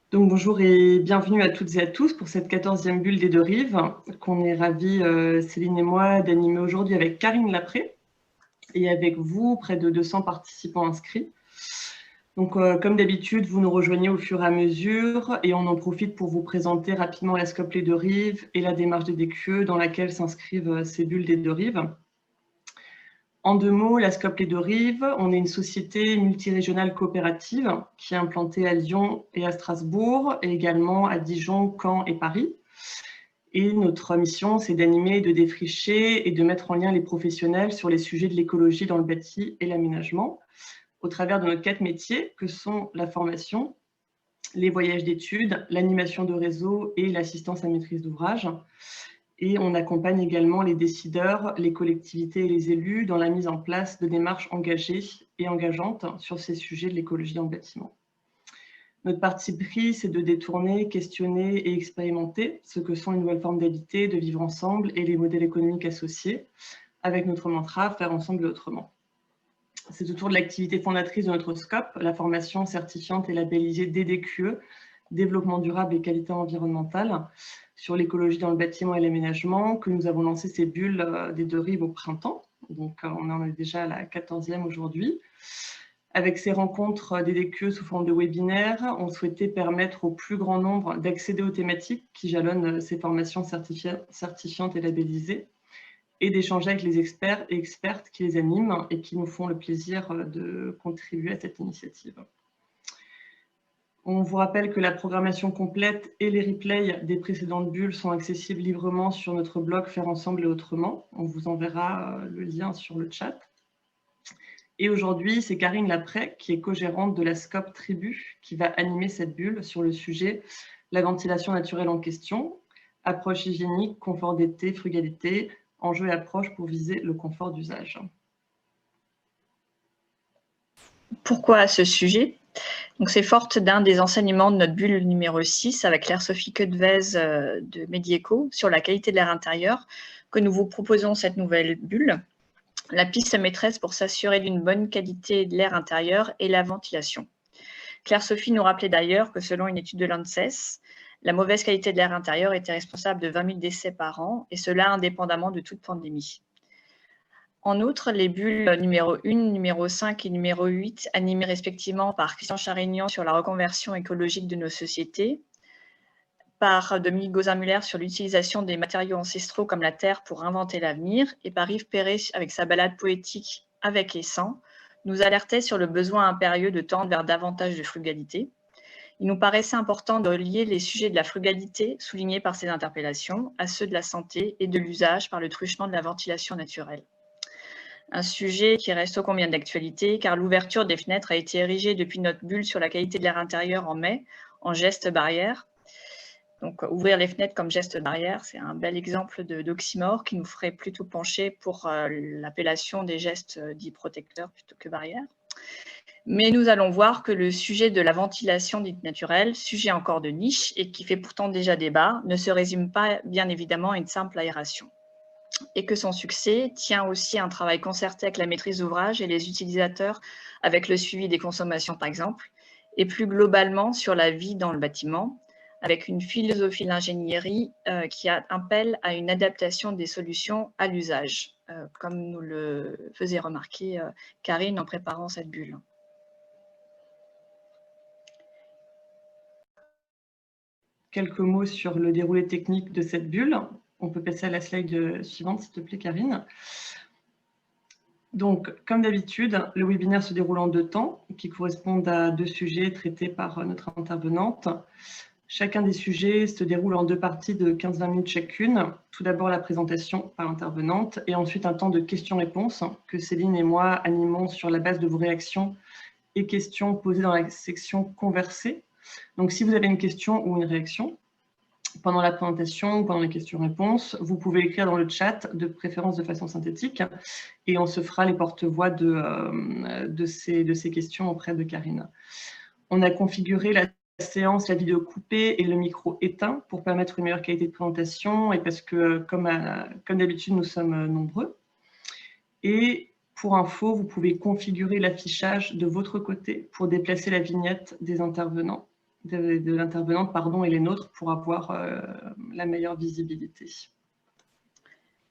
Donc bonjour et bienvenue à toutes et à tous pour cette 14e bulle des deux rives qu'on est ravis, Céline et moi, d'animer aujourd'hui avec Karine Lapré et avec vous, près de 200 participants inscrits. Donc comme d'habitude, vous nous rejoignez au fur et à mesure et on en profite pour vous présenter rapidement la SCOP Les Deux Rives et la démarche des DQE dans laquelle s'inscrivent ces bulles des deux rives. En deux mots, la SCOP Les Deux Rives, on est une société multirégionale coopérative qui est implantée à Lyon et à Strasbourg, et également à Dijon, Caen et Paris. Et notre mission, c'est d'animer, de défricher et de mettre en lien les professionnels sur les sujets de l'écologie dans le bâti et l'aménagement, au travers de nos 4 métiers que sont la formation, les voyages d'études, l'animation de réseau et l'assistance à maîtrise d'ouvrage. Et on accompagne également les décideurs, les collectivités et les élus dans la mise en place de démarches engagées et engageantes sur ces sujets de l'écologie dans le bâtiment. Notre parti pris, c'est de détourner, questionner et expérimenter ce que sont les nouvelles formes d'habiter, de vivre ensemble et les modèles économiques associés, avec notre mantra « Faire ensemble et autrement ». C'est autour de l'activité fondatrice de notre SCOP, la formation certifiante et labellisée DDQE, développement durable et qualité environnementale, sur l'écologie dans le bâtiment et l'aménagement, que nous avons lancé ces bulles des deux rives au printemps. Donc on en est déjà à la 14e aujourd'hui. Avec ces rencontres DDQE sous forme de webinaires, on souhaitait permettre au plus grand nombre d'accéder aux thématiques qui jalonnent ces formations certifiantes et labellisées, et d'échanger avec les experts et expertes qui les animent et qui nous font le plaisir de contribuer à cette initiative. On vous rappelle que la programmation complète et les replays des précédentes bulles sont accessibles librement sur notre blog Faire ensemble et autrement. On vous enverra le lien sur le chat. Et aujourd'hui, c'est Karine Lapré, qui est co-gérante de la SCOP Tribu, qui va animer cette bulle sur le sujet la ventilation naturelle en question, approche hygiénique, confort d'été, frugalité, enjeux et approches pour viser le confort d'usage. Pourquoi ce sujet? Donc, c'est forte d'un des enseignements de notre bulle numéro 6 avec Claire-Sophie Quedvez de Medieco sur la qualité de l'air intérieur que nous vous proposons cette nouvelle bulle. La piste maîtresse pour s'assurer d'une bonne qualité de l'air intérieur et la ventilation. Claire-Sophie nous rappelait d'ailleurs que selon une étude de l'ANSES, la mauvaise qualité de l'air intérieur était responsable de 20 000 décès par an, et cela indépendamment de toute pandémie. En outre, les bulles numéro 1, numéro 5 et numéro 8, animées respectivement par Christian Charignan sur la reconversion écologique de nos sociétés, par Dominique Gauzin-Muller sur l'utilisation des matériaux ancestraux comme la terre pour inventer l'avenir, et par Yves Perret avec sa balade poétique Avec et sans, nous alertaient sur le besoin impérieux de tendre vers davantage de frugalité. Il nous paraissait important de relier les sujets de la frugalité, soulignés par ces interpellations, à ceux de la santé et de l'usage par le truchement de la ventilation naturelle. Un sujet qui reste ô combien d'actualité, car l'ouverture des fenêtres a été érigée depuis notre bulle sur la qualité de l'air intérieur en mai, en geste barrière. Donc, ouvrir les fenêtres comme geste barrière, c'est un bel exemple d'oxymore qui nous ferait plutôt pencher pour l'appellation des gestes dits protecteurs plutôt que barrières. Mais nous allons voir que le sujet de la ventilation dite naturelle, sujet encore de niche et qui fait pourtant déjà débat, ne se résume pas bien évidemment à une simple aération. Et que son succès tient aussi à un travail concerté avec la maîtrise d'ouvrage et les utilisateurs, avec le suivi des consommations par exemple, et plus globalement sur la vie dans le bâtiment, avec une philosophie de l'ingénierie qui appelle à une adaptation des solutions à l'usage, comme nous le faisait remarquer Karine en préparant cette bulle. Quelques mots sur le déroulé technique de cette bulle. On peut passer à la slide suivante, s'il te plaît, Karine. Donc, comme d'habitude, le webinaire se déroule en 2 temps, qui correspondent à 2 sujets traités par notre intervenante. Chacun des sujets se déroule en 2 parties de 15-20 minutes chacune. Tout d'abord, la présentation par l'intervenante, et ensuite un temps de questions-réponses que Céline et moi animons sur la base de vos réactions et questions posées dans la section « Converser ». Donc, si vous avez une question ou une réaction, pendant la présentation ou pendant les questions-réponses, vous pouvez écrire dans le chat, de préférence de façon synthétique, et on se fera les porte-voix de ces questions auprès de Karine. On a configuré la séance, la vidéo coupée et le micro éteint pour permettre une meilleure qualité de présentation et parce que, comme d'habitude, nous sommes nombreux. Et pour info, vous pouvez configurer l'affichage de votre côté pour déplacer la vignette des intervenants. de l'intervenante et les nôtres pour avoir la meilleure visibilité.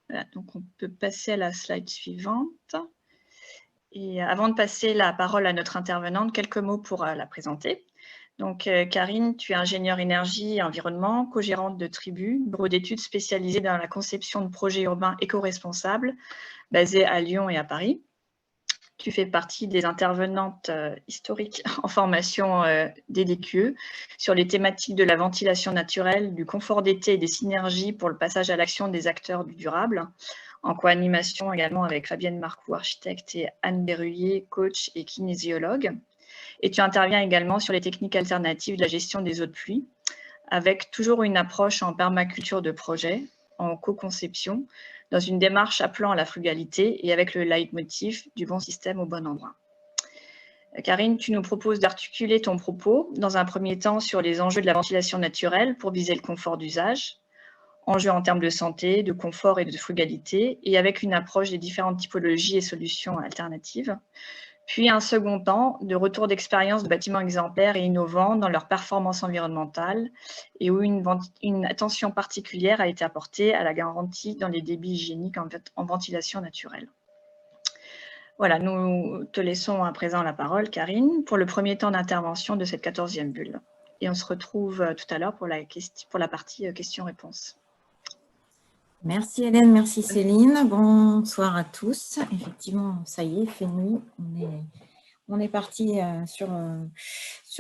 Voilà, donc on peut passer à la slide suivante. Et avant de passer la parole à notre intervenante, quelques mots pour la présenter. Donc, Karine, tu es ingénieure énergie et environnement, co-gérante de Tribu, bureau d'études spécialisé dans la conception de projets urbains éco-responsables, basé à Lyon et à Paris. Tu fais partie des intervenantes historiques en formation des DQE sur les thématiques de la ventilation naturelle, du confort d'été et des synergies pour le passage à l'action des acteurs du durable, en co-animation également avec Fabienne Marcoux, architecte, et Anne Berruyer, coach et kinésiologue. Et tu interviens également sur les techniques alternatives de la gestion des eaux de pluie, avec toujours une approche en permaculture de projet, en co-conception, dans une démarche appelant à la frugalité et avec le leitmotiv du bon système au bon endroit. Karine, tu nous proposes d'articuler ton propos, dans un premier temps, sur les enjeux de la ventilation naturelle pour viser le confort d'usage, enjeux en termes de santé, de confort et de frugalité, et avec une approche des différentes typologies et solutions alternatives. Puis un second temps de retour d'expérience de bâtiments exemplaires et innovants dans leur performance environnementale et où une attention particulière a été apportée à la garantie dans les débits hygiéniques en ventilation naturelle. Voilà, nous te laissons à présent la parole, Karine, pour le premier temps d'intervention de cette 14e bulle. Et on se retrouve tout à l'heure pour la partie questions-réponses. Merci Hélène, merci Céline. Bonsoir à tous. Effectivement, ça y est, il fait nuit. On est parti sur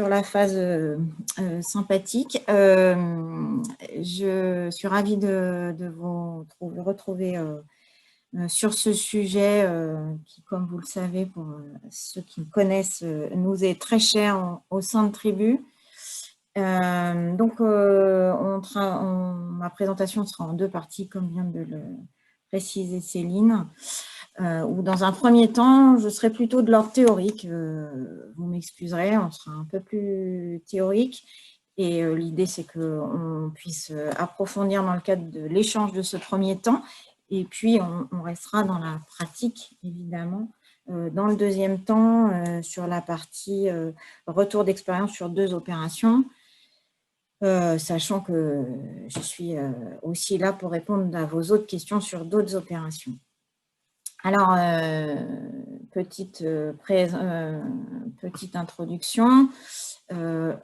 la phase sympathique. Je suis ravie de vous retrouver sur ce sujet qui, comme vous le savez, pour ceux qui me connaissent, nous est très cher au sein de Tribu. Ma présentation sera en deux parties, comme vient de le préciser Céline, où dans un premier temps, je serai plutôt de l'ordre théorique. Vous m'excuserez, on sera un peu plus théorique. Et l'idée, c'est qu'on puisse approfondir dans le cadre de l'échange de ce premier temps. Et puis, on restera dans la pratique, évidemment, dans le deuxième temps, sur la partie retour d'expérience sur 2 opérations. Sachant que je suis aussi là pour répondre à vos autres questions sur d'autres opérations. Alors, petite introduction. Voilà.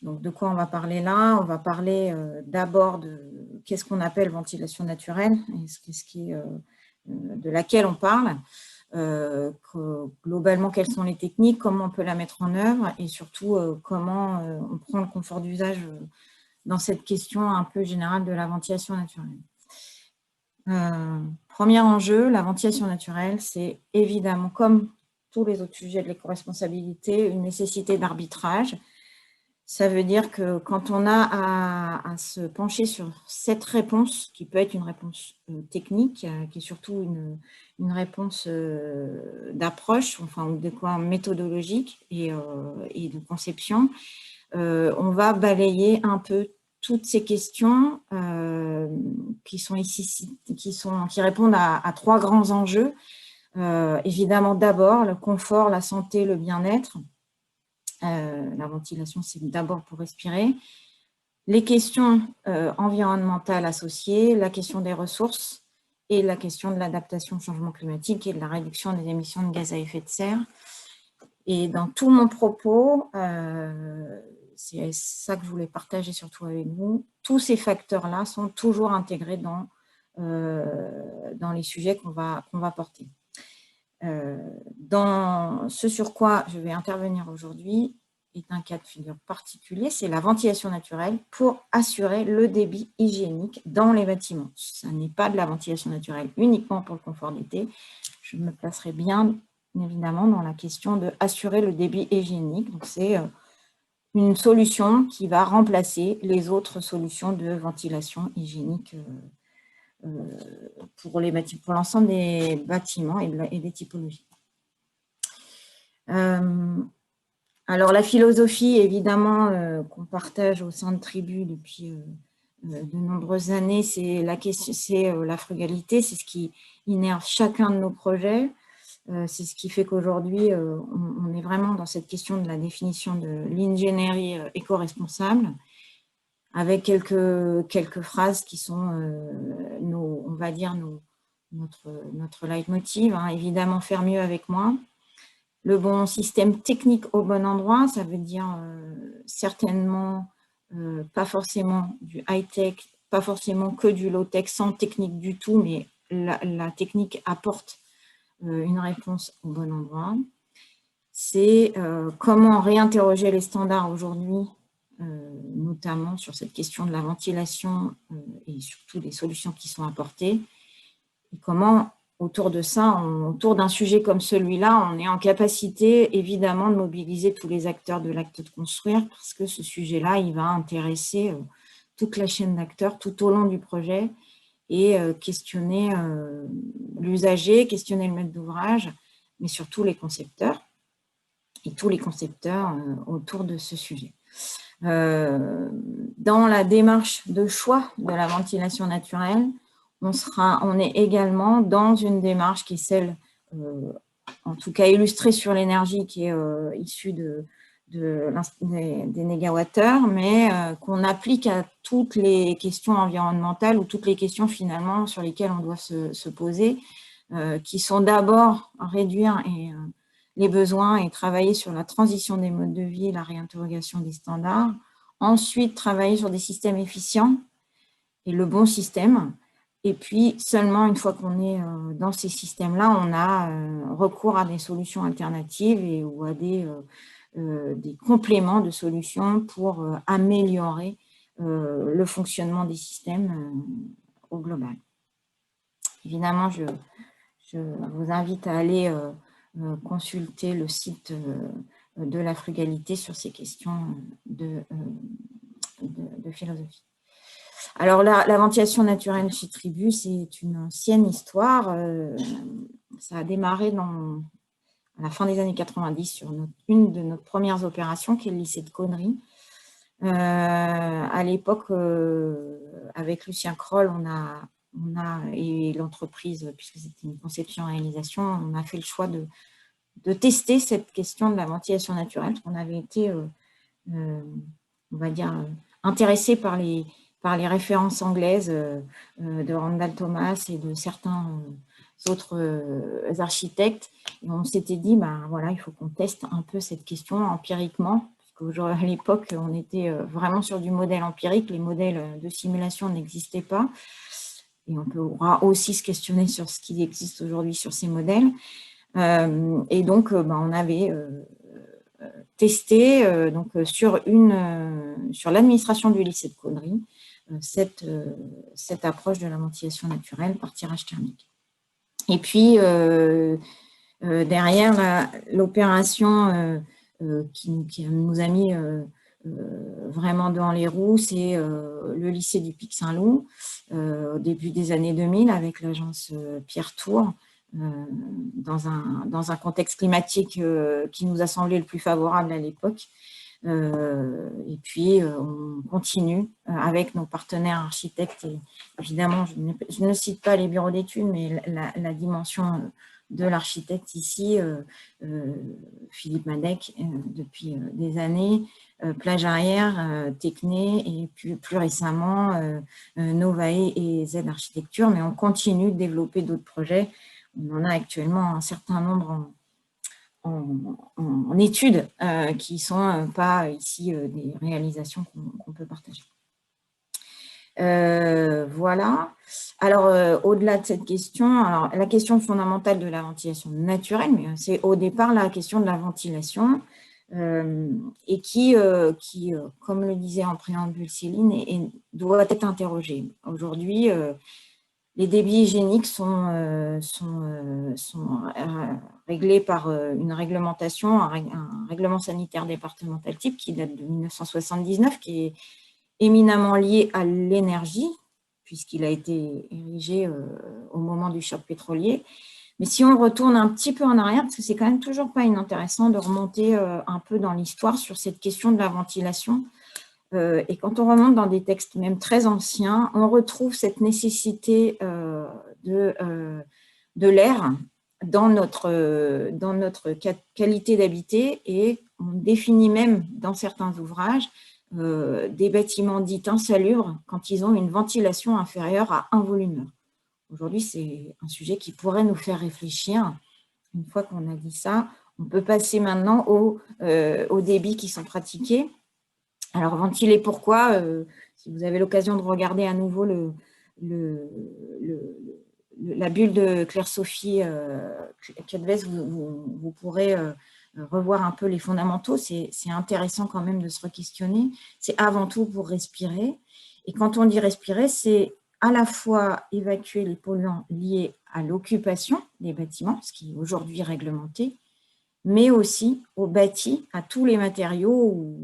Donc, de quoi on va parler là? On va parler d'abord de qu'est-ce qu'on appelle ventilation naturelle, de laquelle on parle. Globalement, quelles sont les techniques, comment on peut la mettre en œuvre et surtout comment on prend le confort d'usage dans cette question un peu générale de la ventilation naturelle. Premier enjeu, la ventilation naturelle, c'est évidemment, comme tous les autres sujets de l'éco-responsabilité, une nécessité d'arbitrage. Ça veut dire que quand on a à se pencher sur cette réponse, qui peut être une réponse technique, qui est surtout une réponse d'approche, enfin de quoi méthodologique et de conception, on va balayer un peu toutes ces questions qui répondent à 3 grands enjeux. Évidemment, d'abord, le confort, la santé, le bien-être. La ventilation, c'est d'abord pour respirer. Les questions environnementales associées, la question des ressources et la question de l'adaptation au changement climatique et de la réduction des émissions de gaz à effet de serre. Et dans tout mon propos, c'est ça que je voulais partager surtout avec vous, tous ces facteurs-là sont toujours intégrés dans les sujets qu'on va porter. Dans ce sur quoi je vais intervenir aujourd'hui est un cas de figure particulier, c'est la ventilation naturelle pour assurer le débit hygiénique dans les bâtiments. Ce n'est pas de la ventilation naturelle uniquement pour le confort d'été. Je me placerai bien évidemment dans la question de assurer le débit hygiénique. Donc c'est une solution qui va remplacer les autres solutions de ventilation hygiénique pour l'ensemble des bâtiments et des typologies. Alors, la philosophie, évidemment, qu'on partage au sein de Tribu depuis de nombreuses années, c'est la frugalité, c'est ce qui innerve chacun de nos projets. C'est ce qui fait qu'aujourd'hui, on est vraiment dans cette question de la définition de l'ingénierie éco-responsable, avec quelques phrases qui sont, on va dire, notre leitmotiv, hein. Évidemment, faire mieux avec moins. Le bon système technique au bon endroit, ça veut dire certainement pas forcément du high-tech, pas forcément que du low-tech, sans technique du tout, mais la technique apporte une réponse au bon endroit. C'est comment réinterroger les standards aujourd'hui, notamment sur cette question de la ventilation et surtout des solutions qui sont apportées, et comment, autour de ça, autour d'un sujet comme celui-là, on est en capacité, évidemment, de mobiliser tous les acteurs de l'acte de construire, parce que ce sujet-là, il va intéresser toute la chaîne d'acteurs tout au long du projet, et questionner l'usager, questionner le maître d'ouvrage, mais surtout les concepteurs, et tous les concepteurs autour de ce sujet. Dans la démarche de choix de la ventilation naturelle, on est également dans une démarche qui est celle, en tout cas illustrée sur l'énergie, qui est issue des négawattheures, mais qu'on applique à toutes les questions environnementales ou toutes les questions finalement sur lesquelles on doit se poser, qui sont d'abord réduire les besoins et travailler sur la transition des modes de vie, la réinterrogation des standards, ensuite travailler sur des systèmes efficients et le bon système. Et puis, seulement une fois qu'on est dans ces systèmes-là, on a recours à des solutions alternatives ou à des compléments de solutions pour améliorer le fonctionnement des systèmes au global. Évidemment, je vous invite à aller consulter le site de la frugalité sur ces questions de philosophie. Alors, la ventilation naturelle chez Tribu, c'est une ancienne histoire. Ça a démarré à la fin des années 90 sur une de nos premières opérations, qui est le lycée de Connery. À l'époque, avec Lucien Kroll, et l'entreprise, puisque c'était une conception-réalisation, on a fait le choix de tester cette question de la ventilation naturelle, parce qu'on avait été, on va dire, intéressé par les références anglaises de Randall Thomas et de certains autres architectes. Et on s'était dit, voilà, il faut qu'on teste un peu cette question empiriquement, parce qu'à l'époque, on était vraiment sur du modèle empirique, les modèles de simulation n'existaient pas. Et on pourra aussi se questionner sur ce qui existe aujourd'hui sur ces modèles. Et donc, on avait testé sur l'administration du lycée de Connery cette approche de la ventilation naturelle par tirage thermique. Et puis, derrière, l'opération qui nous a mis vraiment dans les roues, c'est le lycée du Pic Saint-Loup, au début des années 2000, avec l'agence Pierre Tour, dans un contexte climatique qui nous a semblé le plus favorable à l'époque. Et puis, on continue avec nos partenaires architectes. Et évidemment, je ne cite pas les bureaux d'études, mais la dimension de l'architecte ici, Philippe Madec, depuis des années, Plage Arrière, Techné, et puis plus récemment, Novae et Z Architecture. Mais on continue de développer d'autres projets. On en a actuellement un certain nombre en études qui ne sont pas ici des réalisations qu'on peut partager. Voilà. Alors, au-delà de cette question, la question fondamentale de la ventilation naturelle, mais c'est au départ la question de la ventilation, et qui, comme le disait en préambule Céline, doit être interrogée. Aujourd'hui, les débits hygiéniques sont réglés par une réglementation, un règlement sanitaire départemental type qui date de 1979, qui est éminemment lié à l'énergie, puisqu'il a été érigé au moment du choc pétrolier. Mais si on retourne un petit peu en arrière, parce que c'est quand même toujours pas inintéressant de remonter un peu dans l'histoire sur cette question de la ventilation, et quand on remonte dans des textes même très anciens, on retrouve cette nécessité de l'air dans notre qualité d'habiter, et on définit même dans certains ouvrages des bâtiments dits insalubres quand ils ont une ventilation inférieure à 1 volumeur. Aujourd'hui, c'est un sujet qui pourrait nous faire réfléchir. Une fois qu'on a dit ça, on peut passer maintenant aux débits qui sont pratiqués. Alors, ventiler, pourquoi si vous avez l'occasion de regarder à nouveau la bulle de Claire-Sophie Quedvez, vous pourrez revoir un peu les fondamentaux. C'est intéressant quand même de se re-questionner. C'est avant tout pour respirer. Et quand on dit respirer, c'est à la fois évacuer les polluants liés à l'occupation des bâtiments, ce qui est aujourd'hui réglementé, mais aussi au bâti, à tous les matériaux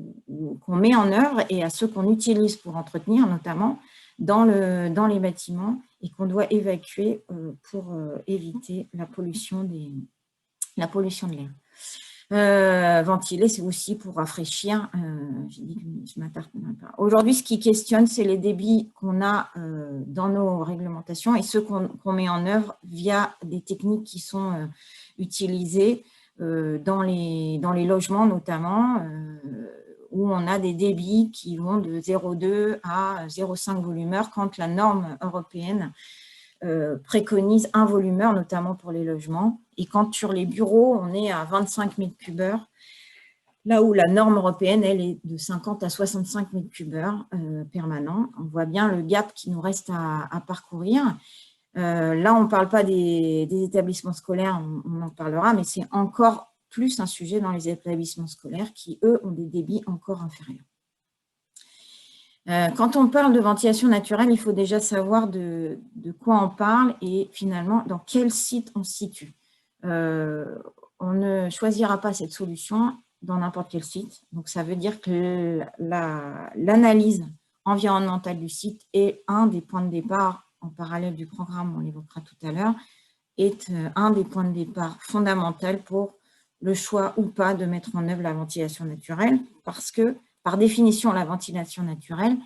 qu'on met en œuvre et à ceux qu'on utilise pour entretenir, notamment dans les bâtiments, et qu'on doit évacuer pour éviter la pollution de l'air. Ventiler, c'est aussi pour rafraîchir. J'ai dit que je m'attarderai pas. Aujourd'hui, ce qui questionne, c'est les débits qu'on a dans nos réglementations et ceux qu'on met en œuvre via des techniques qui sont utilisées dans les logements notamment, où on a des débits qui vont de 0,2 à 0,5 volumeur, quand la norme européenne préconise 1 volumeur, notamment pour les logements. Et quand sur les bureaux, on est à 25 000 cubeurs, là où la norme européenne, elle, est de 50 à 65 000 cubeurs permanents. On voit bien le gap qui nous reste à parcourir. Là, on ne parle pas des établissements scolaires, on en parlera, mais c'est encore plus un sujet dans les établissements scolaires qui, eux, ont des débits encore inférieurs. Quand on parle de ventilation naturelle, il faut déjà savoir de quoi on parle et finalement dans quel site on se situe. On ne choisira pas cette solution dans n'importe quel site. Donc, ça veut dire que l'analyse environnementale du site est un des points de départ en parallèle du programme, on l'évoquera tout à l'heure, est un des points de départ fondamentaux pour le choix ou pas de mettre en œuvre la ventilation naturelle, parce que, par définition, la ventilation naturelle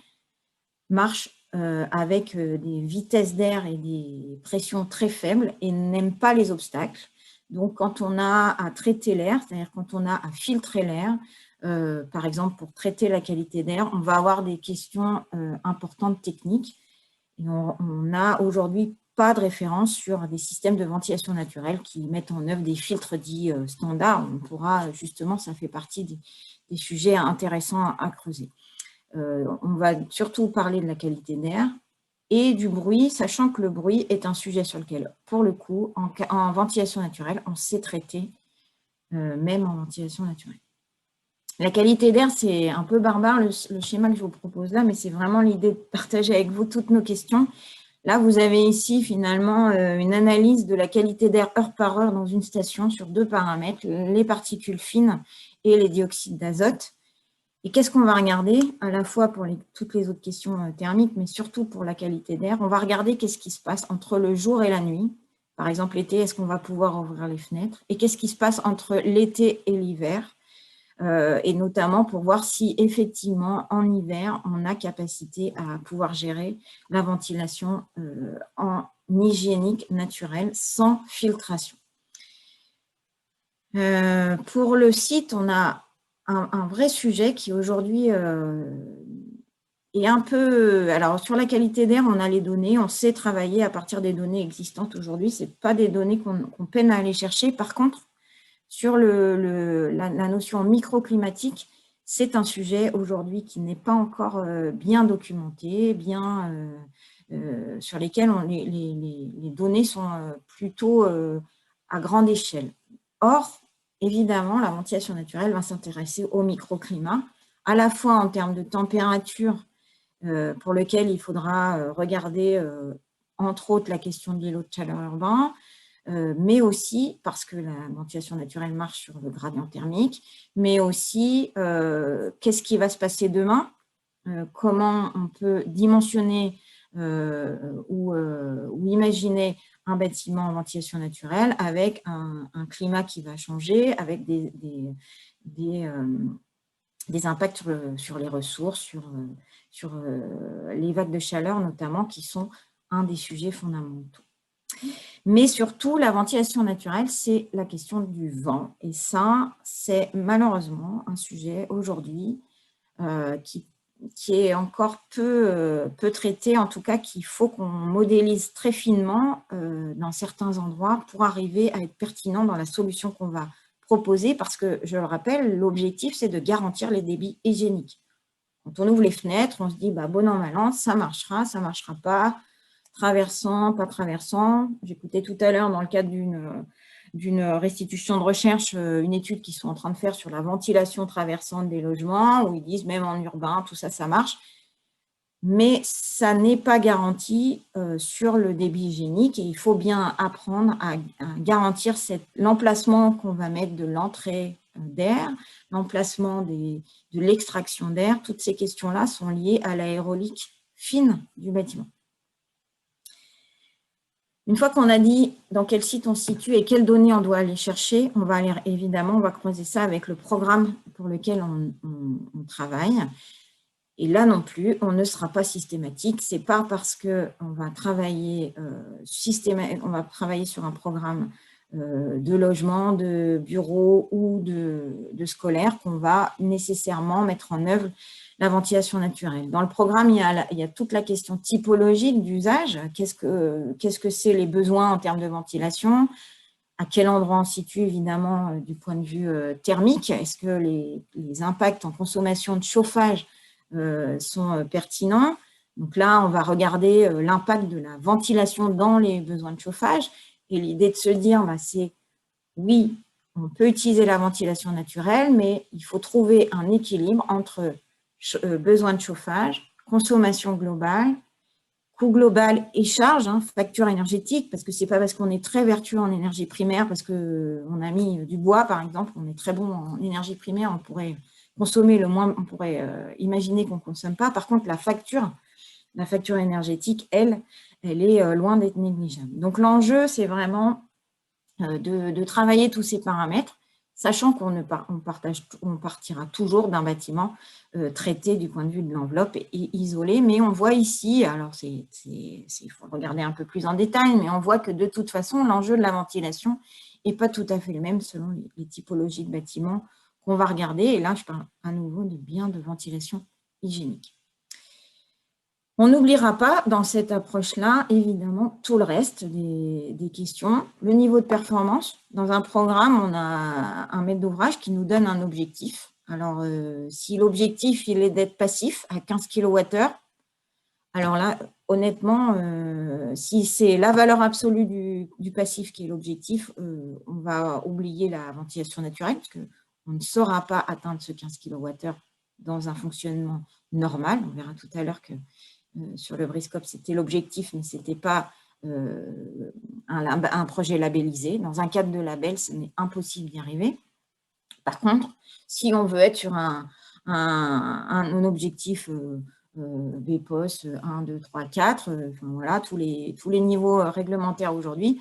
marche avec des vitesses d'air et des pressions très faibles et n'aime pas les obstacles. Donc, quand on a à traiter l'air, c'est-à-dire quand on a à filtrer l'air, par exemple pour traiter la qualité d'air, on va avoir des questions importantes techniques. Et on n'a aujourd'hui pas de référence sur des systèmes de ventilation naturelle qui mettent en œuvre des filtres dits standards. On pourra justement, ça fait partie des sujets intéressants à creuser. On va surtout parler de la qualité d'air et du bruit, sachant que le bruit est un sujet sur lequel, pour le coup, en ventilation naturelle, on sait traiter, même en ventilation naturelle. La qualité d'air, c'est un peu barbare le schéma que je vous propose là, mais c'est vraiment l'idée de partager avec vous toutes nos questions. Là, vous avez ici finalement une analyse de la qualité d'air heure par heure dans une station sur 2 paramètres, les particules fines et les dioxydes d'azote. Et qu'est-ce qu'on va regarder, à la fois pour toutes les autres questions thermiques, mais surtout pour la qualité d'air? On va regarder qu'est-ce qui se passe entre le jour et la nuit. Par exemple, l'été, est-ce qu'on va pouvoir ouvrir les fenêtres? Et qu'est-ce qui se passe entre l'été et l'hiver? Et notamment pour voir si effectivement en hiver, on a capacité à pouvoir gérer la ventilation en hygiénique naturelle sans filtration. Pour le site, on a un vrai sujet qui aujourd'hui est un peu… Alors sur la qualité d'air, on a les données, on sait travailler à partir des données existantes aujourd'hui. Ce n'est pas des données qu'on peine à aller chercher. Par contre, sur la notion microclimatique, c'est un sujet aujourd'hui qui n'est pas encore bien documenté, sur lesquels les données sont plutôt à grande échelle. Or, évidemment, la ventilation naturelle va s'intéresser au microclimat, à la fois en termes de température, pour lequel il faudra regarder, entre autres, la question de l'îlot de chaleur urbain, mais aussi, parce que la ventilation naturelle marche sur le gradient thermique, mais aussi qu'est-ce qui va se passer demain, comment on peut dimensionner ou imaginer un bâtiment en ventilation naturelle avec un climat qui va changer, avec des impacts sur les ressources, sur les vagues de chaleur notamment, qui sont un des sujets fondamentaux. Mais surtout, la ventilation naturelle, c'est la question du vent. Et ça, c'est malheureusement un sujet aujourd'hui qui est encore peu traité, en tout cas qu'il faut qu'on modélise très finement dans certains endroits pour arriver à être pertinent dans la solution qu'on va proposer, parce que, je le rappelle, l'objectif, c'est de garantir les débits hygiéniques. Quand on ouvre les fenêtres, on se dit, bah, bon an, mal an, ça marchera pas, traversant, pas traversant. J'écoutais tout à l'heure, dans le cadre d'une restitution de recherche, une étude qu'ils sont en train de faire sur la ventilation traversante des logements, où ils disent, même en urbain, tout ça, ça marche. Mais ça n'est pas garanti sur le débit hygiénique et il faut bien apprendre à garantir l'emplacement qu'on va mettre de l'entrée d'air, l'emplacement de l'extraction d'air. Toutes ces questions-là sont liées à l'aérolique fine du bâtiment. Une fois qu'on a dit dans quel site on se situe et quelles données on doit aller chercher, on va creuser ça avec le programme pour lequel on travaille. Et là non plus, on ne sera pas systématique. Ce n'est pas parce qu'on va travailler sur un programme de logement, de bureau ou de scolaire qu'on va nécessairement mettre en œuvre la ventilation naturelle. Dans le programme, il y a toute la question typologique d'usage. Qu'est-ce que c'est les besoins en termes de ventilation? À quel endroit on se situe, évidemment, du point de vue thermique? Est-ce que les impacts en consommation de chauffage sont pertinents? Donc là, on va regarder l'impact de la ventilation dans les besoins de chauffage. Et l'idée de se dire, c'est oui, on peut utiliser la ventilation naturelle, mais il faut trouver un équilibre entre besoin de chauffage, consommation globale, coût global et charge, facture énergétique, parce que ce n'est pas parce qu'on est très vertueux en énergie primaire, parce qu'on a mis du bois, par exemple, on est très bon en énergie primaire, on pourrait consommer le moins, on pourrait imaginer qu'on ne consomme pas. Par contre, la facture énergétique, elle est loin d'être négligeable. Donc, l'enjeu, c'est vraiment de travailler tous ces paramètres, sachant qu'on partira toujours d'un bâtiment traité du point de vue de l'enveloppe et isolé. Mais on voit ici, alors il faut regarder un peu plus en détail, mais on voit que de toute façon, l'enjeu de la ventilation n'est pas tout à fait le même selon les typologies de bâtiments qu'on va regarder. Et là, je parle à nouveau de ventilation hygiénique. On n'oubliera pas, dans cette approche-là, évidemment, tout le reste des questions. Le niveau de performance. Dans un programme, on a un maître d'ouvrage qui nous donne un objectif. Alors, si l'objectif, il est d'être passif à 15 kWh, alors là, honnêtement, si c'est la valeur absolue du passif qui est l'objectif, on va oublier la ventilation naturelle, parce qu'on ne saura pas atteindre ce 15 kWh dans un fonctionnement normal. On verra tout à l'heure que sur le briscope, c'était l'objectif, mais ce n'était pas un projet labellisé. Dans un cadre de label, ce n'est impossible d'y arriver. Par contre, si on veut être sur un objectif BPOS 1, 2, 3, 4, voilà, tous les niveaux réglementaires aujourd'hui,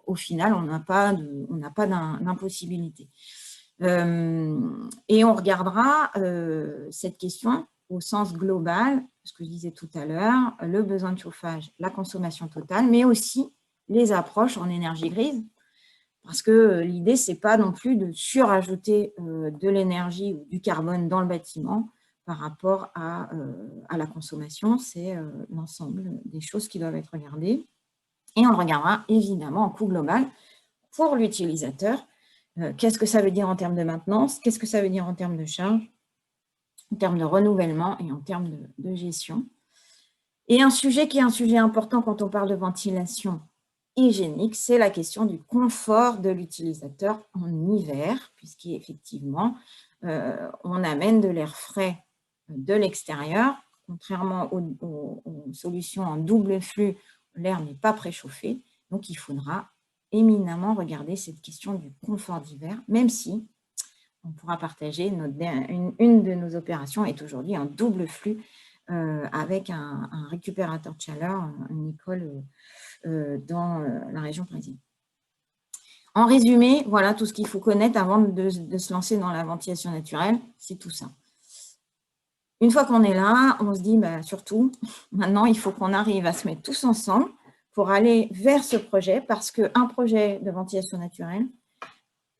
au final, on n'a pas d'impossibilité. Et on regardera cette question au sens global, ce que je disais tout à l'heure, le besoin de chauffage, la consommation totale, mais aussi les approches en énergie grise, parce que l'idée, ce n'est pas non plus de surajouter de l'énergie ou du carbone dans le bâtiment par rapport à la consommation, c'est l'ensemble des choses qui doivent être regardées. Et on le regardera évidemment en coût global pour l'utilisateur. Qu'est-ce que ça veut dire en termes de maintenance? Qu'est-ce que ça veut dire en termes de charge? En termes de renouvellement et en termes de gestion. Et un sujet qui est un sujet important quand on parle de ventilation hygiénique, c'est la question du confort de l'utilisateur en hiver, puisqu'effectivement, on amène de l'air frais de l'extérieur. Contrairement aux solutions en double flux, l'air n'est pas préchauffé. Donc, il faudra éminemment regarder cette question du confort d'hiver, même si on pourra partager une de nos opérations est aujourd'hui en double flux avec un récupérateur de chaleur, une école dans la région parisienne. En résumé, voilà tout ce qu'il faut connaître avant de se lancer dans la ventilation naturelle, c'est tout ça. Une fois qu'on est là, on se dit surtout, maintenant, il faut qu'on arrive à se mettre tous ensemble pour aller vers ce projet, parce qu'un projet de ventilation naturelle,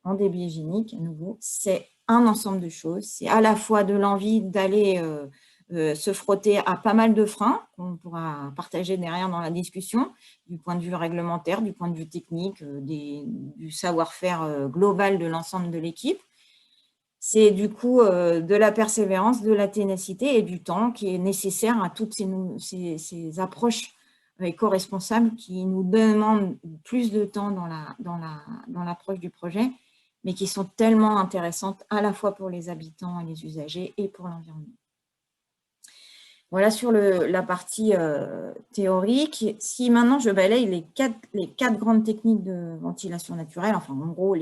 en débit hygiénique, à nouveau, c'est un ensemble de choses. C'est à la fois de l'envie d'aller se frotter à pas mal de freins qu'on pourra partager derrière dans la discussion, du point de vue réglementaire, du point de vue technique, du savoir-faire global de l'ensemble de l'équipe. C'est du coup de la persévérance, de la ténacité et du temps qui est nécessaire à toutes ces approches éco-responsables qui nous demandent plus de temps dans l'approche du projet, mais qui sont tellement intéressantes à la fois pour les habitants et les usagers et pour l'environnement. Voilà sur la partie théorique. Si maintenant je balaye les quatre grandes techniques de ventilation naturelle, enfin en gros,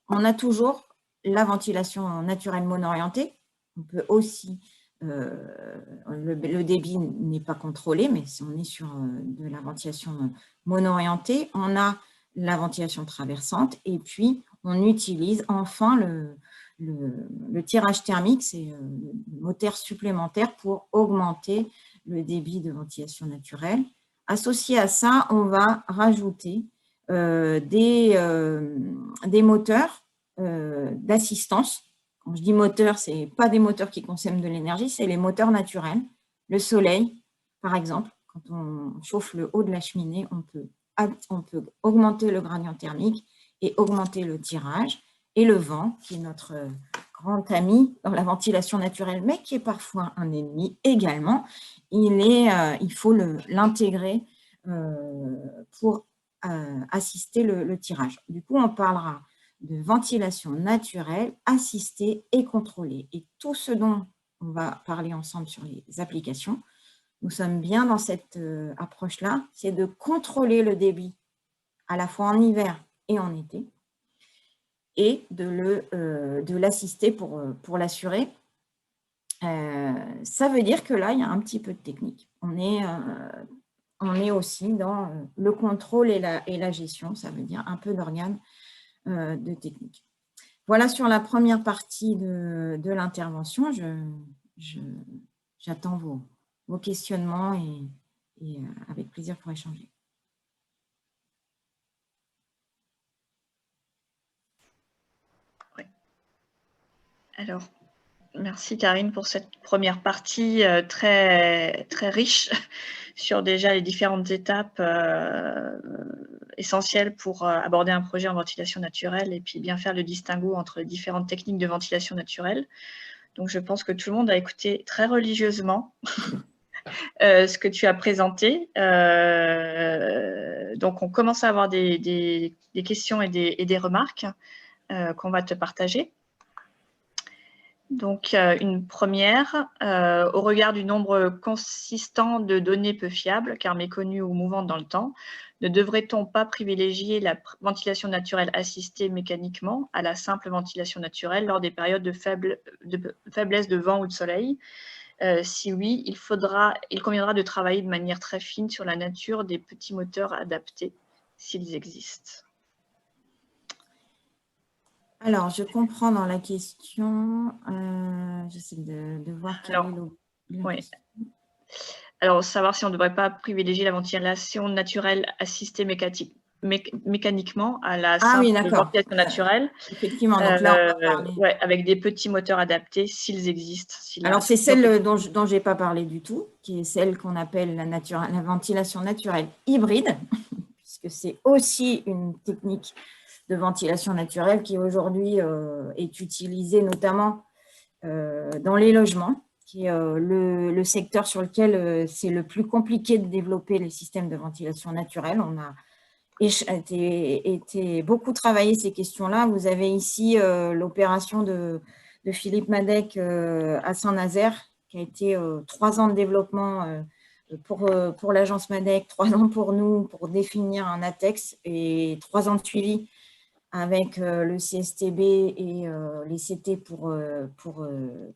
on a toujours la ventilation naturelle mono-orientée. On peut aussi, le débit n'est pas contrôlé, mais si on est sur de la ventilation mono-orientée, on a la ventilation traversante et puis on utilise enfin le tirage thermique, c'est le moteur supplémentaire pour augmenter le débit de ventilation naturelle. Associé à ça, on va rajouter des moteurs d'assistance. Quand je dis moteur, ce n'est pas des moteurs qui consomment de l'énergie, c'est les moteurs naturels. Le soleil, par exemple, quand on chauffe le haut de la cheminée, on peut augmenter le gradient thermique et augmenter le tirage. Et le vent, qui est notre grand ami dans la ventilation naturelle, mais qui est parfois un ennemi également, il faut l'intégrer pour assister le tirage. Du coup, on parlera de ventilation naturelle, assistée et contrôlée. Et tout ce dont on va parler ensemble sur les applications, nous sommes bien dans cette approche-là, c'est de contrôler le débit à la fois en hiver et en été, et de l'assister pour l'assurer. Ça veut dire que là, il y a un petit peu de technique. On est aussi dans le contrôle et la gestion, ça veut dire un peu d'organes de technique. Voilà sur la première partie de l'intervention. J'attends vos questionnements et avec plaisir pour échanger. Oui. Alors, merci Karine pour cette première partie très, très riche sur déjà les différentes étapes essentielles pour aborder un projet en ventilation naturelle et puis bien faire le distinguo entre les différentes techniques de ventilation naturelle. Donc, je pense que tout le monde a écouté très religieusement ce que tu as présenté. Donc, on commence à avoir des questions et des remarques qu'on va te partager. Donc, une première, au regard du nombre consistant de données peu fiables, car méconnues ou mouvantes dans le temps, ne devrait-on pas privilégier la ventilation naturelle assistée mécaniquement à la simple ventilation naturelle lors des périodes de faiblesse de vent ou de soleil? Si oui, il conviendra de travailler de manière très fine sur la nature des petits moteurs adaptés, s'ils existent. Alors, je comprends dans la question, j'essaie de voir quelle est la question. Alors, savoir si on ne devrait pas privilégier la ventilation naturelle assistée mécaniquement à la simple ventilation naturelle. Effectivement, donc là, on va parler. Ouais, avec des petits moteurs adaptés, s'ils existent. Alors, c'est celle dont je n'ai pas parlé du tout, qui est celle qu'on appelle la ventilation naturelle hybride, puisque c'est aussi une technique de ventilation naturelle qui aujourd'hui est utilisée notamment dans les logements, qui est le secteur sur lequel c'est le plus compliqué de développer les systèmes de ventilation naturelle. On a été beaucoup travaillé ces questions-là. Vous avez ici l'opération de Philippe Madec à Saint-Nazaire, qui a été 3 ans de développement pour l'agence Madec, 3 ans pour nous, pour définir un ATEX, et 3 ans de suivi avec le CSTB et les CT pour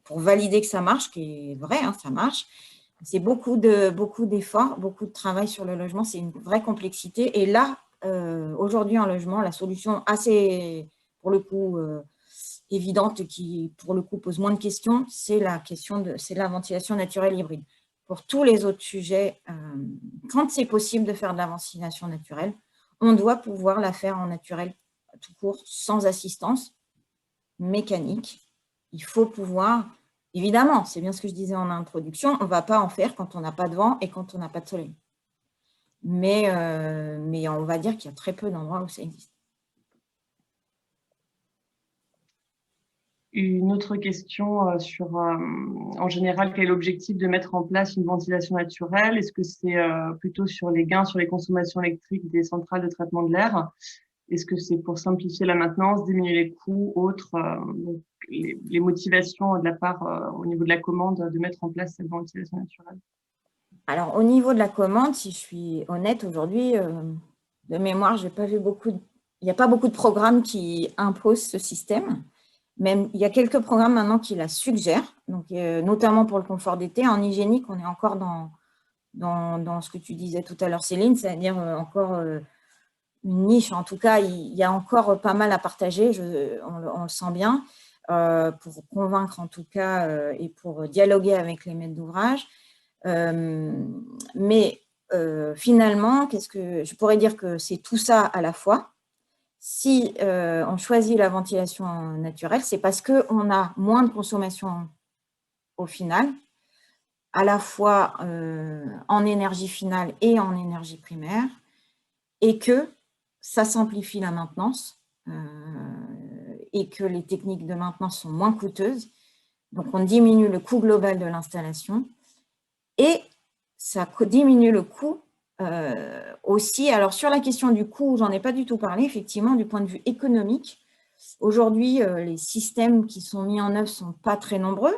valider que ça marche, qui est vrai, hein, ça marche. C'est beaucoup d'efforts, beaucoup de travail sur le logement, c'est une vraie complexité. Et là, aujourd'hui en logement, la solution assez, pour le coup, évidente, qui pour le coup pose moins de questions, c'est la ventilation naturelle hybride. pour tous les autres sujets, quand c'est possible de faire de la ventilation naturelle, on doit pouvoir la faire en naturel tout court, sans assistance mécanique. Il faut pouvoir, évidemment, c'est bien ce que je disais en introduction, on ne va pas en faire quand on n'a pas de vent et quand on n'a pas de soleil. Mais on va dire qu'il y a très peu d'endroits où ça existe. Une autre question sur, en général, quel est l'objectif de mettre en place une ventilation naturelle? Est-ce que c'est plutôt sur les gains sur les consommations électriques des centrales de traitement de l'air? Est-ce que c'est pour simplifier la maintenance, diminuer les coûts, autres, donc les motivations de la part, au niveau de la commande, de mettre en place cette ventilation naturelle? Alors, au niveau de la commande, si je suis honnête, aujourd'hui, de mémoire, j'ai pas vu il n'y a pas beaucoup de programmes qui imposent ce système. Même, il y a quelques programmes maintenant qui la suggèrent, donc, notamment pour le confort d'été. En hygiénique, on est encore dans ce que tu disais tout à l'heure, Céline, c'est-à-dire encore une niche. En tout cas, il y a encore pas mal à partager, on le sent bien, pour convaincre en tout cas et pour dialoguer avec les maîtres d'ouvrage. Mais finalement, je pourrais dire que c'est tout ça à la fois. Si on choisit la ventilation naturelle, c'est parce qu'on a moins de consommation au final, à la fois en énergie finale et en énergie primaire, et que ça simplifie la maintenance et que les techniques de maintenance sont moins coûteuses. Donc, on diminue le coût global de l'installation et ça diminue le coût aussi. Alors, sur la question du coût, j'en ai pas du tout parlé, effectivement, du point de vue économique. Aujourd'hui, les systèmes qui sont mis en œuvre ne sont pas très nombreux.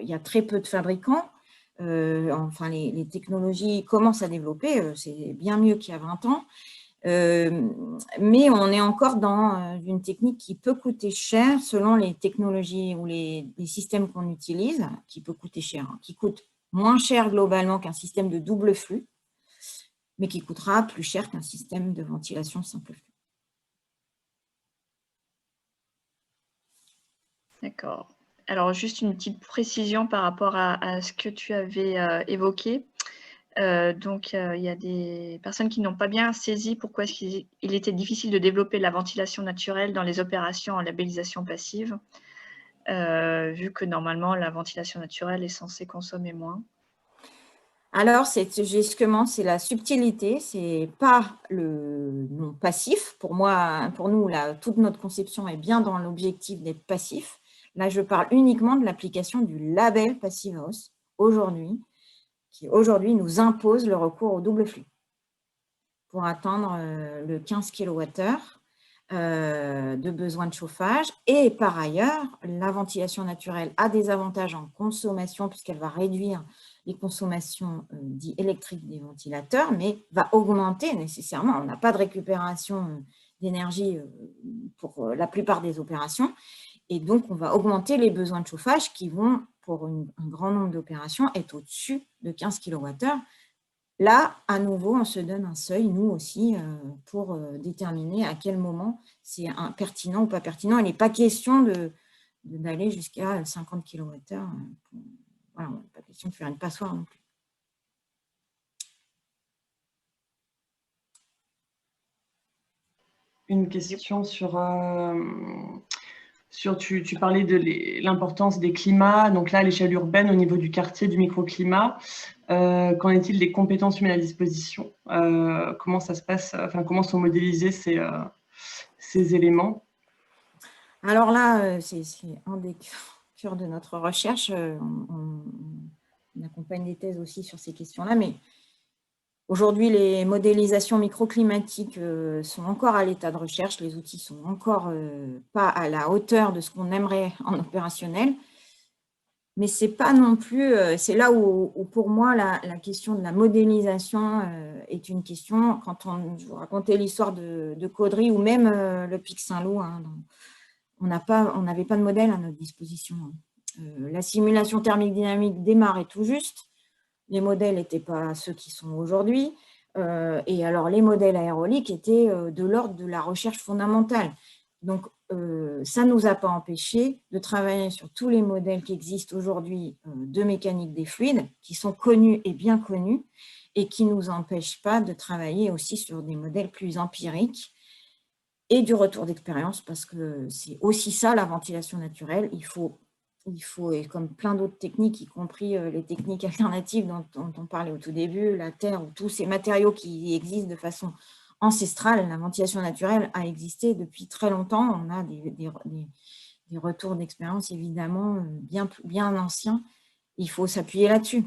Il y a très peu de fabricants. Enfin, les technologies commencent à développer, c'est bien mieux qu'il y a 20 ans. Mais on est encore dans une technique qui peut coûter cher selon les technologies ou les systèmes qu'on utilise, qui peut coûter cher, hein, qui coûte moins cher globalement qu'un système de double flux, mais qui coûtera plus cher qu'un système de ventilation simple flux. D'accord. Alors, juste une petite précision par rapport à ce que tu avais évoqué. Donc, il y a des personnes qui n'ont pas bien saisi pourquoi il était difficile de développer la ventilation naturelle dans les opérations en labellisation passive, vu que normalement, la ventilation naturelle est censée consommer moins. Alors, justement, c'est la subtilité, c'est pas le non passif. Pour moi, pour nous, toute notre conception est bien dans l'objectif d'être passif. Là, je parle uniquement de l'application du label Passive House aujourd'hui, qui aujourd'hui nous impose le recours au double flux pour atteindre le 15 kWh de besoin de chauffage. Et par ailleurs, la ventilation naturelle a des avantages en consommation puisqu'elle va réduire les consommations dites électriques des ventilateurs, mais va augmenter nécessairement. On n'a pas de récupération d'énergie pour la plupart des opérations. Et donc, on va augmenter les besoins de chauffage qui vont, pour un grand nombre d'opérations, être au-dessus de 15 kWh. Là, à nouveau, on se donne un seuil, nous aussi, pour déterminer à quel moment c'est pertinent ou pas pertinent. Il n'est pas question d'aller jusqu'à 50 kWh. Voilà, il n'est pas question de faire une passoire non plus. Une question sur tu parlais de l'importance des climats, donc là, à l'échelle urbaine, au niveau du quartier, du microclimat. Qu'en est-il des compétences humaines à disposition? Comment ça se passe, comment sont modélisés ces éléments? Alors là, c'est un des cœurs de notre recherche. On accompagne des thèses aussi sur ces questions-là, mais aujourd'hui, les modélisations microclimatiques sont encore à l'état de recherche. Les outils ne sont encore pas à la hauteur de ce qu'on aimerait en opérationnel. Mais c'est pas non plus, c'est là où pour moi la question de la modélisation est une question. Quand je vous racontais l'histoire de Caudry ou même le Pic Saint-Loup, hein, on n'avait pas de modèle à notre disposition. La simulation thermique dynamique démarrait tout juste. Les modèles n'étaient pas ceux qui sont aujourd'hui. Et alors les modèles aéroliques étaient de l'ordre de la recherche fondamentale. Donc ça ne nous a pas empêché de travailler sur tous les modèles qui existent aujourd'hui de mécanique des fluides, qui sont connus et bien connus, et qui ne nous empêchent pas de travailler aussi sur des modèles plus empiriques et du retour d'expérience, parce que c'est aussi ça la ventilation naturelle. Il faut, et comme plein d'autres techniques, y compris les techniques alternatives dont on parlait au tout début, la terre ou tous ces matériaux qui existent de façon ancestrale, la ventilation naturelle a existé depuis très longtemps. On a des retours d'expérience évidemment bien anciens. Il faut s'appuyer là-dessus.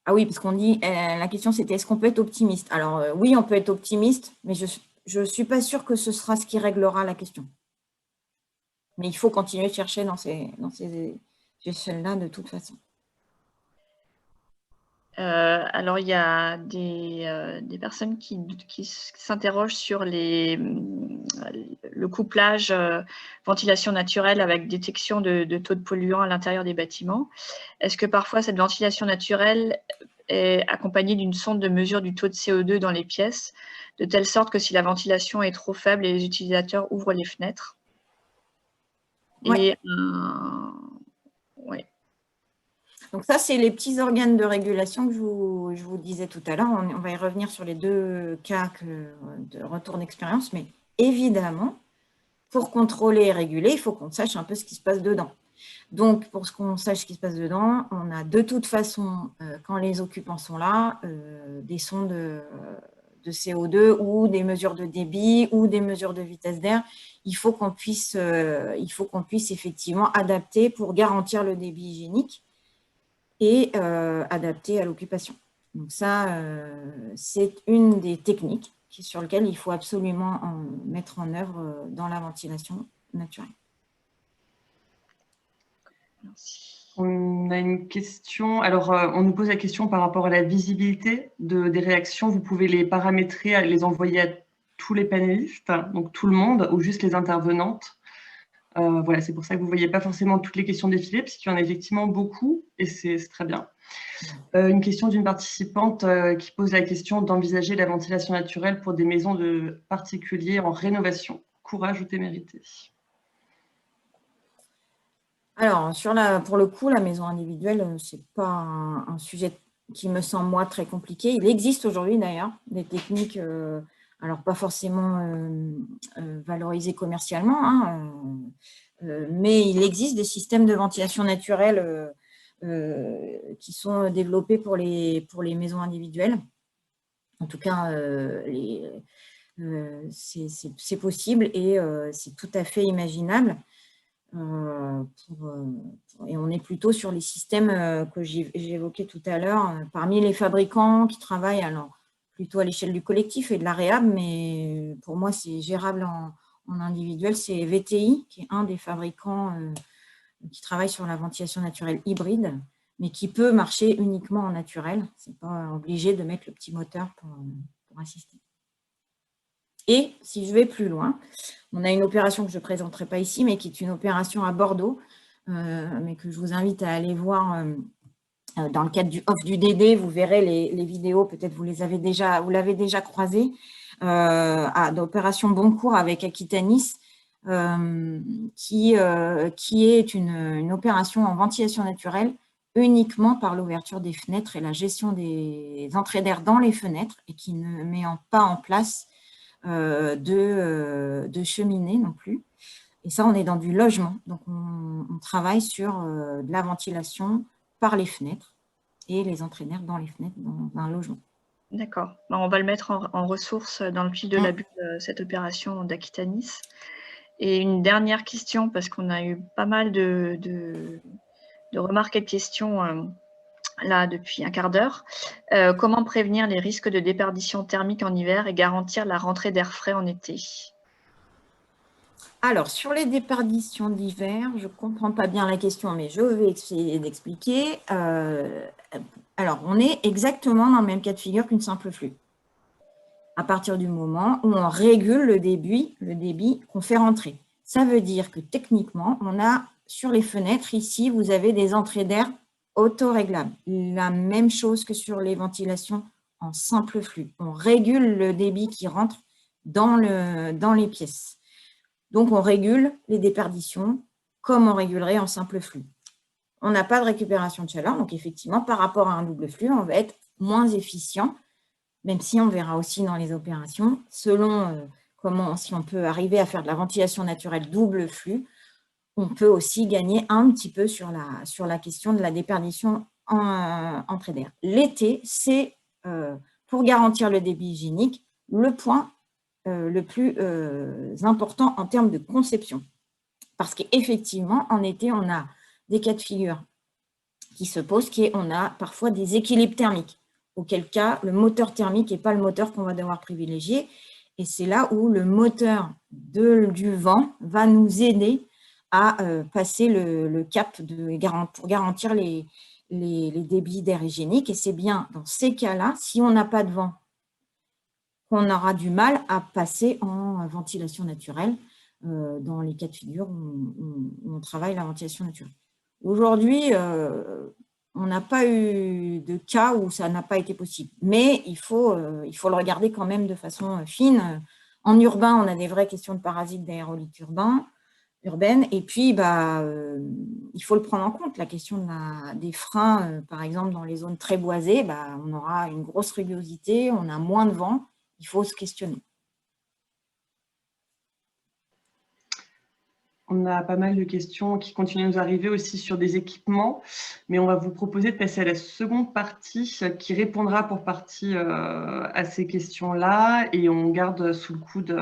Ah oui, parce qu'on dit, la question c'était est-ce qu'on peut être optimiste? Alors oui, on peut être optimiste, mais je ne suis pas sûre que ce sera ce qui réglera la question. Mais il faut continuer de chercher dans ces échelles-là de toute façon. Alors, il y a des personnes qui s'interrogent sur le couplage ventilation naturelle avec détection de taux de polluants à l'intérieur des bâtiments. Est-ce que parfois cette ventilation naturelle est accompagnée d'une sonde de mesure du taux de CO2 dans les pièces, de telle sorte que si la ventilation est trop faible, les utilisateurs ouvrent les fenêtres? Ouais. Et ouais. Donc ça, c'est les petits organes de régulation que je vous disais tout à l'heure. On va y revenir sur les deux cas de retour d'expérience, mais évidemment, pour contrôler et réguler, il faut qu'on sache un peu ce qui se passe dedans. Donc, pour qu'on sache ce qui se passe dedans, on a de toute façon, quand les occupants sont là, des sondes de CO2 ou des mesures de débit ou des mesures de vitesse d'air. Il faut qu'on puisse effectivement adapter pour garantir le débit hygiénique et adapter à l'occupation. Donc ça, c'est une des techniques sur lesquelles il faut absolument mettre en œuvre dans la ventilation naturelle. Merci. On a une question. Alors, on nous pose la question par rapport à la visibilité des réactions. Vous pouvez les paramétrer, les envoyer à tous les panélistes, donc tout le monde, ou juste les intervenantes. Voilà, c'est pour ça que vous ne voyez pas forcément toutes les questions défiler, parce qu'il y en a effectivement beaucoup, et c'est très bien. Une question d'une participante qui pose la question d'envisager la ventilation naturelle pour des maisons de particuliers en rénovation. Courage ou témérité? Alors, pour le coup, la maison individuelle, ce n'est pas un sujet qui me semble, moi, très compliqué. Il existe aujourd'hui, d'ailleurs, des techniques, alors pas forcément valorisées commercialement, hein, mais il existe des systèmes de ventilation naturelle qui sont développés pour les maisons individuelles. En tout cas, c'est possible et c'est tout à fait imaginable. Et on est plutôt sur les systèmes que j'évoquais tout à l'heure, parmi les fabricants qui travaillent alors plutôt à l'échelle du collectif et de la réhab, mais pour moi c'est gérable en individuel, c'est VTI qui est un des fabricants qui travaille sur la ventilation naturelle hybride, mais qui peut marcher uniquement en naturel. Ce n'est pas obligé de mettre le petit moteur pour assister. Et si je vais plus loin, on a une opération que je ne présenterai pas ici, mais qui est une opération à Bordeaux, mais que je vous invite à aller voir dans le cadre du off du DD. Vous verrez les vidéos, peut-être vous l'avez déjà croisées, d'opération Boncourt avec Aquitanis, qui est une opération en ventilation naturelle uniquement par l'ouverture des fenêtres et la gestion des entrées d'air dans les fenêtres, et qui ne met pas en place de cheminée non plus. Et ça, on est dans du logement. Donc, on travaille sur de la ventilation par les fenêtres et les entrées d'air dans les fenêtres dans un logement. D'accord. On va le mettre en ressources dans le fil de la bulle, cette opération d'Aquitanis. Et une dernière question, parce qu'on a eu pas mal de remarques et de questions là depuis un quart d'heure. Comment prévenir les risques de déperdition thermique en hiver et garantir la rentrée d'air frais en été? Alors, sur les déperditions d'hiver, je ne comprends pas bien la question, mais je vais essayer d'expliquer. Alors, on est exactement dans le même cas de figure qu'une simple flue. À partir du moment où on régule le débit qu'on fait rentrer. Ça veut dire que techniquement, on a sur les fenêtres, ici, vous avez des entrées d'air autoréglables. La même chose que sur les ventilations en simple flux. On régule le débit qui rentre dans les pièces. Donc, on régule les déperditions comme on régulerait en simple flux. On n'a pas de récupération de chaleur, donc effectivement, par rapport à un double flux, on va être moins efficient, même si on verra aussi dans les opérations, selon si on peut arriver à faire de la ventilation naturelle double flux, on peut aussi gagner un petit peu sur la question de la déperdition entrée d'air. L'été, c'est, pour garantir le débit hygiénique, le point le plus important en termes de conception. Parce qu'effectivement, en été, on a des cas de figure qui se posent, on a parfois des équilibres thermiques, auquel cas le moteur thermique n'est pas le moteur qu'on va devoir privilégier. Et c'est là où le moteur du vent va nous aider à passer le cap pour garantir les débits d'air hygiénique. Et c'est bien dans ces cas-là, si on n'a pas de vent, qu'on aura du mal à passer en ventilation naturelle dans les cas de figure où on travaille la ventilation naturelle. Aujourd'hui, on n'a pas eu de cas où ça n'a pas été possible, mais il faut le regarder quand même de façon fine. En urbain, on a des vraies questions de parasites d'aérolite urbaine, et puis il faut le prendre en compte, la question des freins, par exemple dans les zones très boisées, on aura une grosse rugosité, on a moins de vent, il faut se questionner. On a pas mal de questions qui continuent à nous arriver aussi sur des équipements, mais on va vous proposer de passer à la seconde partie qui répondra pour partie à ces questions-là, et on garde sous le coude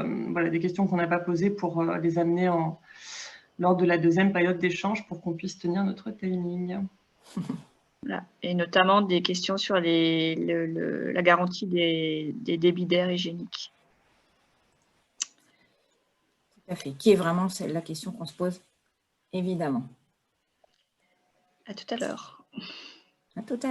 des questions qu'on n'a pas posées pour les amener lors de la deuxième période d'échange pour qu'on puisse tenir notre timing. Voilà. Et notamment des questions sur la garantie des débits d'air hygiéniques. Tout à fait, qui est vraiment la question qu'on se pose, évidemment. À tout à l'heure. À tout à l'heure.